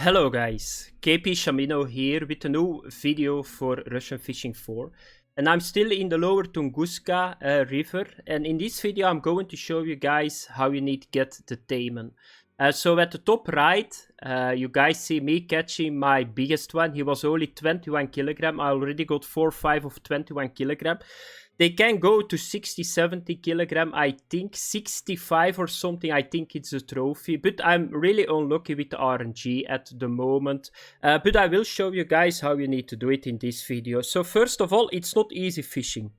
Hello guys, KP Shamino here with a new video for Russian Fishing 4. And I'm still in the lower Tunguska river, and in this video I'm going to show you guys how you need to get the Taimen. So at the top right, you guys see me catching my biggest one. He was only 21 kilogram. I already got 4 or 5 of 21 kilogram. They can go to 60, 70 kilogram, I think 65 or something, I think it's a trophy, but I'm really unlucky with the RNG at the moment. But I will show you guys how you need to do it in this video. So first of all, it's not easy fishing.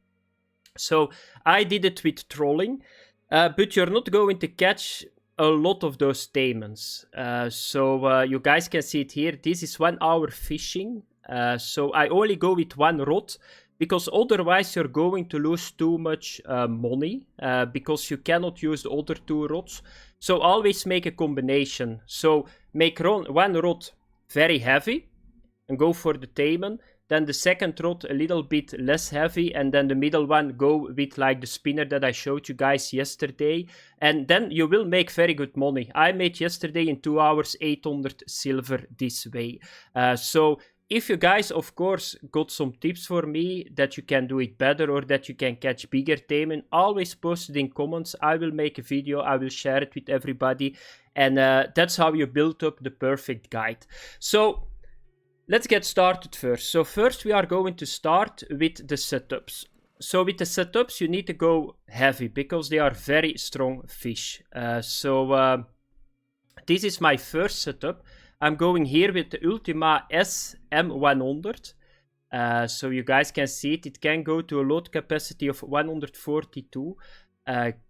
So I did it with trolling, but you're not going to catch a lot of those Taimens. So you guys can see it here. This is 1 hour fishing. So I only go with one rod, because otherwise you're going to lose too much money, because you cannot use the other 2 rods. So always make a combination. So make one rod very heavy and go for the Taimen. Then the second rod a little bit less heavy, and then the middle one go with like the spinner that I showed you guys yesterday. And then you will make very good money. I made yesterday in 2 hours 800 silver this way. So if you guys, of course, got some tips for me that you can do it better or that you can catch bigger Taimen, always post it in comments. I will make a video, I will share it with everybody, and that's how you build up the perfect guide. So let's get started first. So first we are going to start with the setups. So with the setups you need to go heavy because they are very strong fish. This is my first setup. I'm going here with the Ultima SM100. So you guys can see it. It can go to a load capacity of 142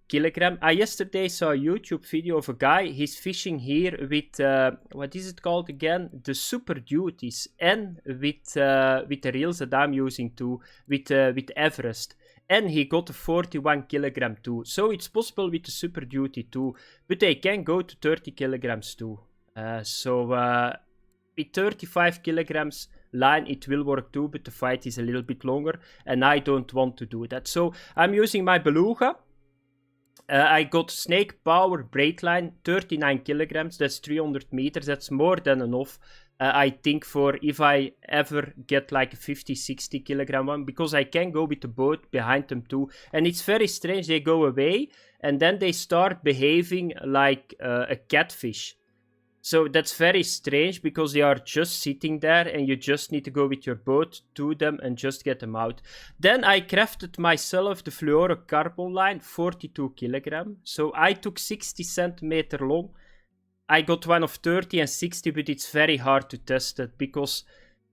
kilogram. I yesterday saw a YouTube video of a guy. He's fishing here with, what is it called again? The Super Duties. And with the reels that I'm using too. With Everest. And he got a 41 kilogram too. So it's possible with the Super Duty too. But they can go to 30 kilograms too. With 35 kilograms line it will work too, but the fight is a little bit longer and I don't want to do that. So I'm using my beluga. I got snake power braid line, 39 kilograms, that's 300 meters, that's more than enough. I think for if I ever get like a 50-60 kilogram one, because I can go with the boat behind them too. And it's very strange, they go away and then they start behaving like a catfish. So that's very strange because they are just sitting there and you just need to go with your boat to them and just get them out. Then I crafted myself the fluorocarbon line, 42 kilogram. So I took 60 centimeter long. I got one of 30 and 60, but it's very hard to test it because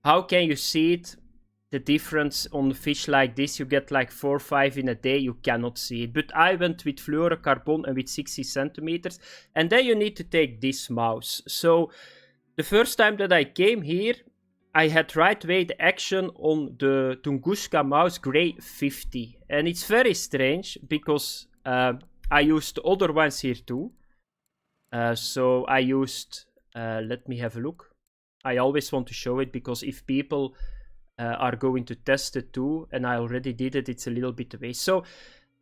how can you see it? The difference on fish like this, you get like 4 or 5 in a day, you cannot see it. But I went with fluorocarbon and with 60 centimeters. And then you need to take this mouse. So the first time that I came here, I had right weight action on the Tunguska mouse grey 50. And it's very strange because I used the other ones here too. So I used, let me have a look. I always want to show it because if people are going to test it too, and I already did it, it's a little bit away. So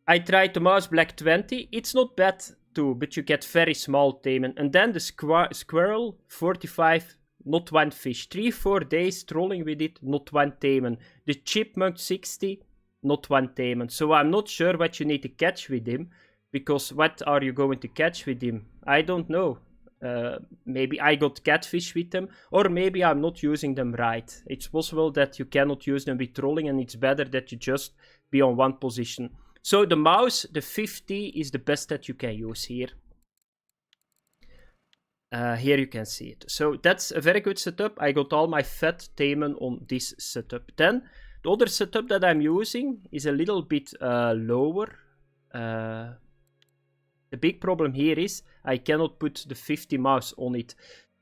I tried the mouse black 20, it's not bad too, but you get very small Taimen. And then the squirrel 45, not one fish. 3-4 days trolling with it, not one Taimen. The chipmunk 60, not one Taimen. So I'm not sure what you need to catch with him, because what are you going to catch with him? I don't know. Maybe I got catfish with them, or maybe I'm not using them right. It's possible that you cannot use them with trolling, and it's better that you just be on one position. So the mouse, the 50, is the best that you can use here. Here you can see it. So that's a very good setup. I got all my fat Taimen on this setup. Then the other setup that I'm using is a little bit lower. The big problem here is I cannot put the 50 mouse on it.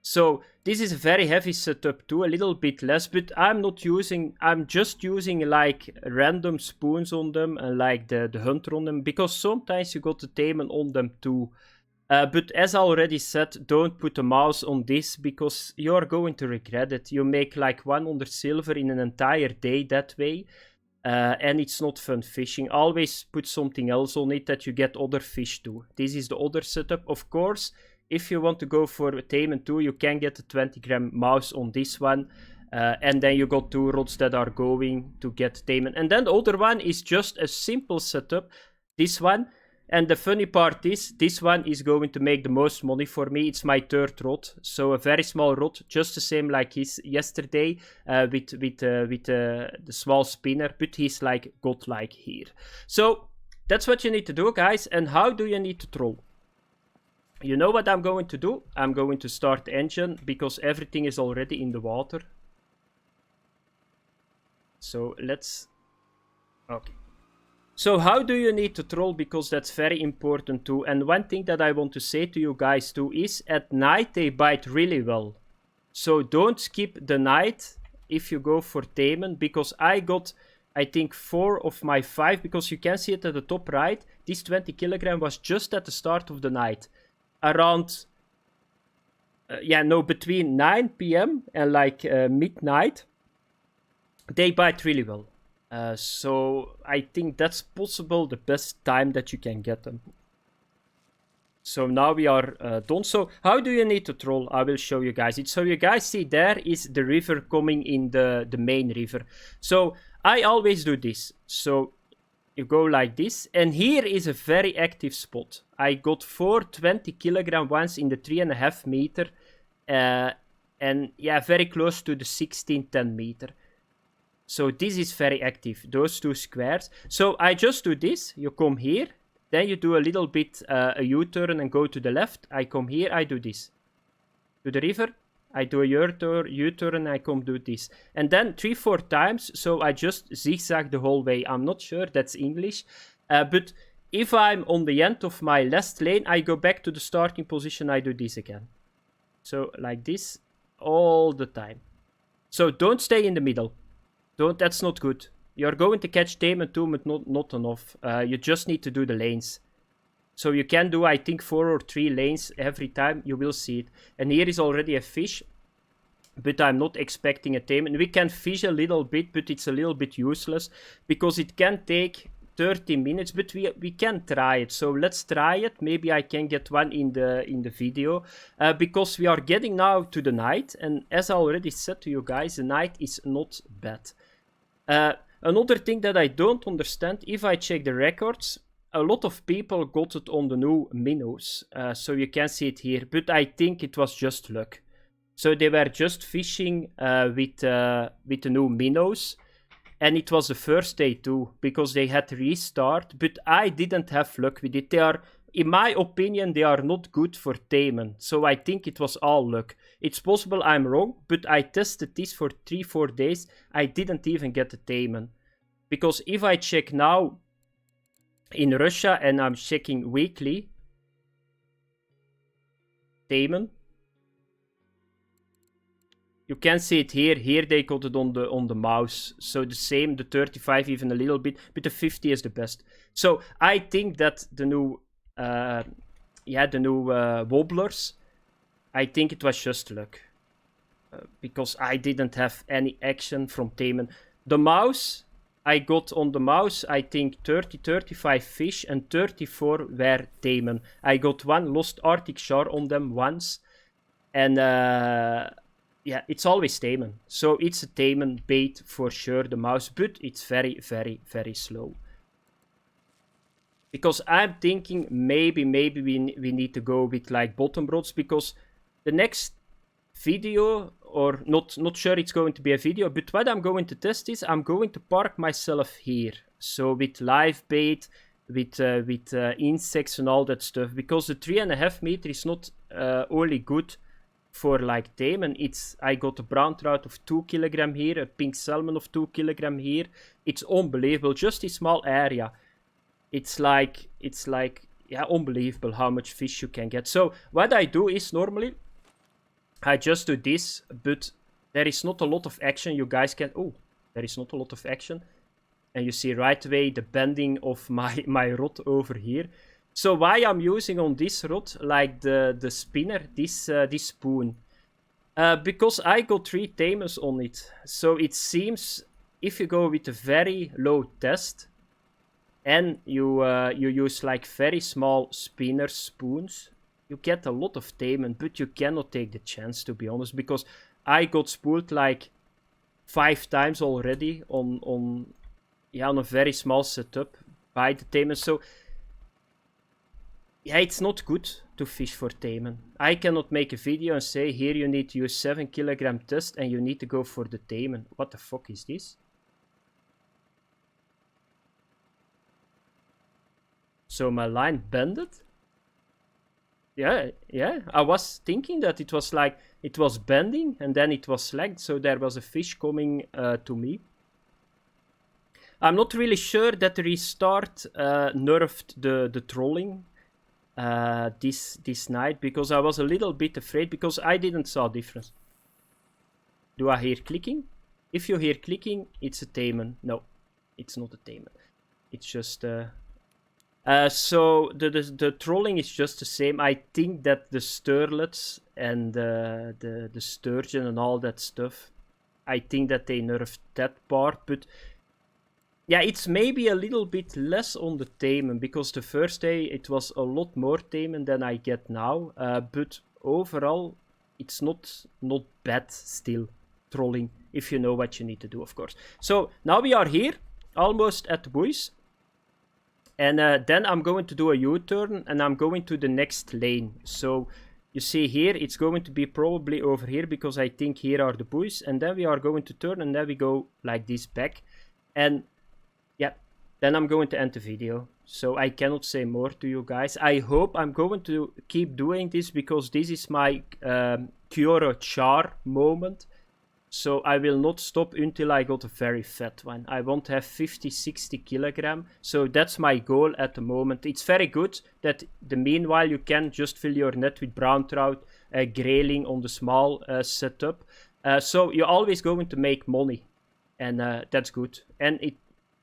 So this is a very heavy setup too, a little bit less, but I'm just using like random spoons on them and like the hunter on them, because sometimes you got the Taimen on them too. But as I already said, don't put a mouse on this because you're going to regret it. You make like 100 silver in an entire day that way. And it's not fun fishing. Always put something else on it that you get other fish too. This is the other setup. Of course, if you want to go for Taimen 2, you can get a 20-gram mouse on this one. And then you got 2 rods that are going to get Taimen. And then the other one is just a simple setup. This one. And the funny part is, this one is going to make the most money for me. It's my 3rd rod. So a very small rod, just the same like his yesterday with the small spinner. But he's like godlike here. So that's what you need to do, guys. And how do you need to troll? You know what I'm going to do? I'm going to start the engine because everything is already in the water. So let's... Okay. So how do you need to troll? Because that's very important too. And one thing that I want to say to you guys too is at night they bite really well. So don't skip the night if you go for Taimen. Because I got, I think, 4 of my 5. Because you can see it at the top right. This 20 kilogram was just at the start of the night. Around, between 9 p.m. and like midnight. They bite really well. So I think that's possible the best time that you can get them. So now we are done. So how do you need to troll? I will show you guys it. So you guys see there is the river coming in the main river. So I always do this. So you go like this. And here is a very active spot. I got 4 20 kilogram ones in the 3.5 meter. And yeah, very close to the 16-10 meter. So this is very active, those 2 squares. So I just do this, you come here, then you do a little bit a U-turn and go to the left. I come here, I do this. To the river, I do a U-turn, I come do this. And then 3-4 times, so I just zigzag the whole way. I'm not sure that's English. But if I'm on the end of my last lane, I go back to the starting position, I do this again. So like this, all the time. So don't stay in the middle. That's not good. You're going to catch Taimen 2, but not enough. You just need to do the lanes. So you can do, I think, 4 or 3 lanes every time. You will see it. And here is already a fish. But I'm not expecting a Taimen. We can fish a little bit, but it's a little bit useless. Because it can take 30 minutes. But we can try it. So let's try it. Maybe I can get one in the video. Because we are getting now to the night. And as I already said to you guys, the night is not bad. Another thing that I don't understand, if I check the records, a lot of people got it on the new minnows. So you can see it here, but I think it was just luck. So they were just fishing with the new minnows. And it was the first day too, because they had to restart. But I didn't have luck with it. They are, in my opinion, they are not good for Taimen. So I think it was all luck. It's possible I'm wrong, but I tested this for 3-4 days. I didn't even get a Taimen. Because if I check now in Russia and I'm checking weekly, Taimen, you can see it here. Here they got it on the mouse. So the same, the 35 even a little bit, but the 50 is the best. So I think that the new wobblers, I think it was just luck. Because I didn't have any action from Taimen. The mouse, I got on the mouse, I think 30-35 fish and 34 were Taimen. I got 1 lost Arctic char on them once. And yeah, it's always Taimen. So it's a Taimen bait for sure, the mouse. But it's very, very, very slow. Because I'm thinking maybe we need to go with like bottom rods. Because the next video, or not sure it's going to be a video, but what I'm going to test is I'm going to park myself here. So with live bait, with insects and all that stuff. Because the 3.5 meter is not only good for like Taimen. I got a brown trout of 2 kilogram here, a pink salmon of 2 kilogram here. It's unbelievable, just a small area. It's like, yeah, unbelievable how much fish you can get. So what I do is normally, I just do this, but there is not a lot of action. You guys can, oh, there is not a lot of action. And you see right away the bending of my rod over here. So why I'm using on this rod, like the spinner, this spoon. Because I got 3 Taimens on it. So it seems, if you go with a very low test, and you use like very small spinner spoons, you get a lot of Taimen, but you cannot take the chance, to be honest, because I got spooled like 5 times already on a very small setup by the Taimen. So yeah, it's not good to fish for Taimen. I cannot make a video and say, here you need to use 7 kilogram test and you need to go for the Taimen. What the fuck is this? So my line bended? Yeah, I was thinking that it was like, it was bending and then it was slacked, so there was a fish coming to me. I'm not really sure that the restart nerfed the trolling this night, because I was a little bit afraid, because I didn't saw difference. Do I hear clicking? If you hear clicking, it's a Taimen. No, it's not a Taimen. It's just so the trolling is just the same. I think that the sterlets and the sturgeon and all that stuff, I think that they nerfed that part, but yeah, it's maybe a little bit less on the Taimen, because the first day it was a lot more Taimen than I get now, but overall it's not bad still, trolling, if you know what you need to do, of course. So now we are here, almost at the buoys. And then I'm going to do a U-turn and I'm going to the next lane. So you see here, it's going to be probably over here, because I think here are the buoys. And then we are going to turn and then we go like this back. And yeah, then I'm going to end the video. So I cannot say more to you guys. I hope I'm going to keep doing this, because this is my Kyoro Char moment. So I will not stop until I got a very fat one. I want to have 50-60 kilogram. So that's my goal at the moment. It's very good that meanwhile you can just fill your net with brown trout, grayling on the small setup. So you're always going to make money. And that's good. And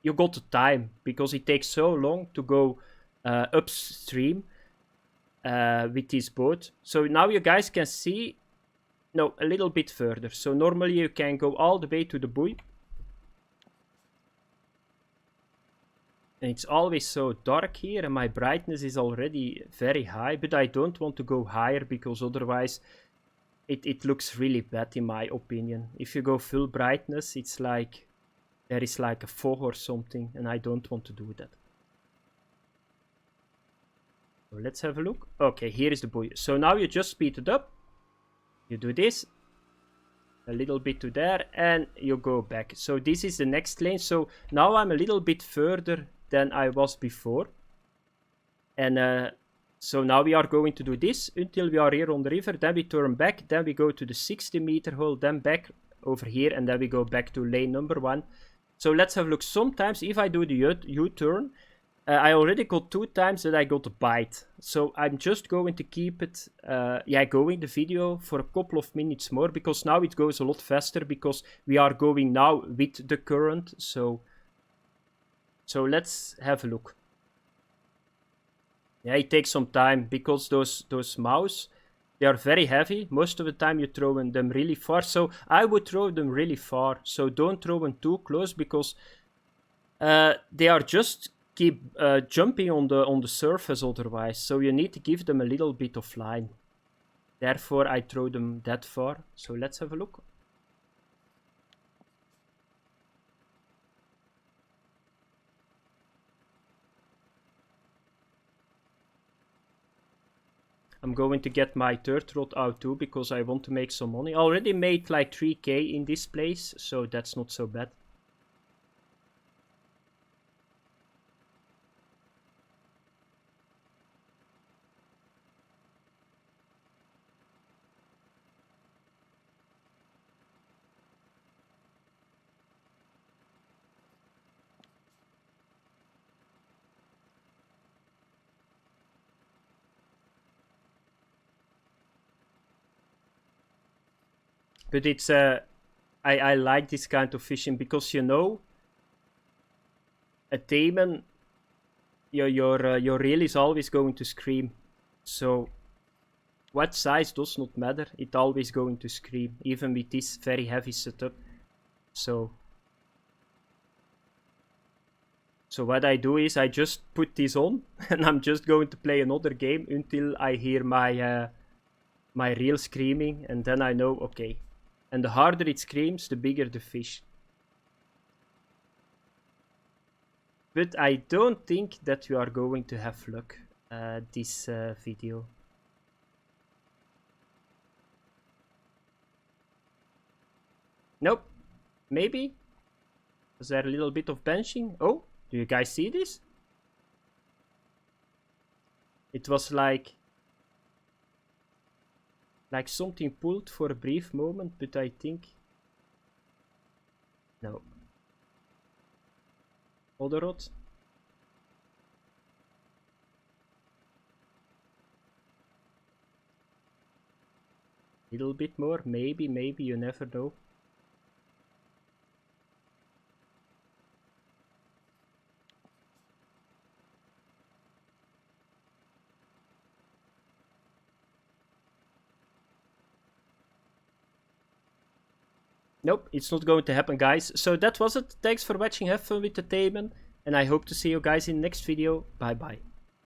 you got the time, because it takes so long to go upstream with this boat. So now you guys can see. No, a little bit further. So normally you can go all the way to the buoy. And it's always so dark here, and my brightness is already very high, but I don't want to go higher, because otherwise it looks really bad in my opinion. If you go full brightness, it's like there is like a fog or something, and I don't want to do that. So let's have a look. Okay, here is the buoy. So now you just speed it up. You do this, a little bit to there, and you go back. So this is the next lane. So now I'm a little bit further than I was before. And so now we are going to do this until we are here on the river. Then we turn back. Then we go to the 60-meter hole. Then back over here. And then we go back to lane number 1. So let's have a look. Sometimes if I do the U-turn, I already got 2 times that I got a bite. So I'm just going to keep it, going the video for a couple of minutes more, because now it goes a lot faster, because we are going now with the current. So let's have a look. Yeah, it takes some time, because those mouse, they are very heavy. Most of the time you throw them really far. So I would throw them really far. So don't throw them too close, because they are just keep jumping on the surface otherwise, so you need to give them a little bit of line. Therefore I throw them that far. So let's have a look. I'm going to get my third rod out too, because I want to make some money. I already made like 3k in this place, so that's not so bad. But it's I like this kind of fishing, because you know, a Taimen, your reel is always going to scream. So what size does not matter. It's always going to scream, even with this very heavy setup. So So what I do is I just put this on and I'm just going to play another game until I hear my my reel screaming, and then I know, okay. And the harder it screams, the bigger the fish. But I don't think that you are going to have luck this video. Nope. Maybe? Was there a little bit of benching? Oh, do you guys see this? It was like something pulled for a brief moment, but I think... No. Other rod. Little bit more, maybe, you never know. Nope, it's not going to happen, guys. So that was it. Thanks for watching. Have fun with the Taimen. And I hope to see you guys in the next video. Bye bye.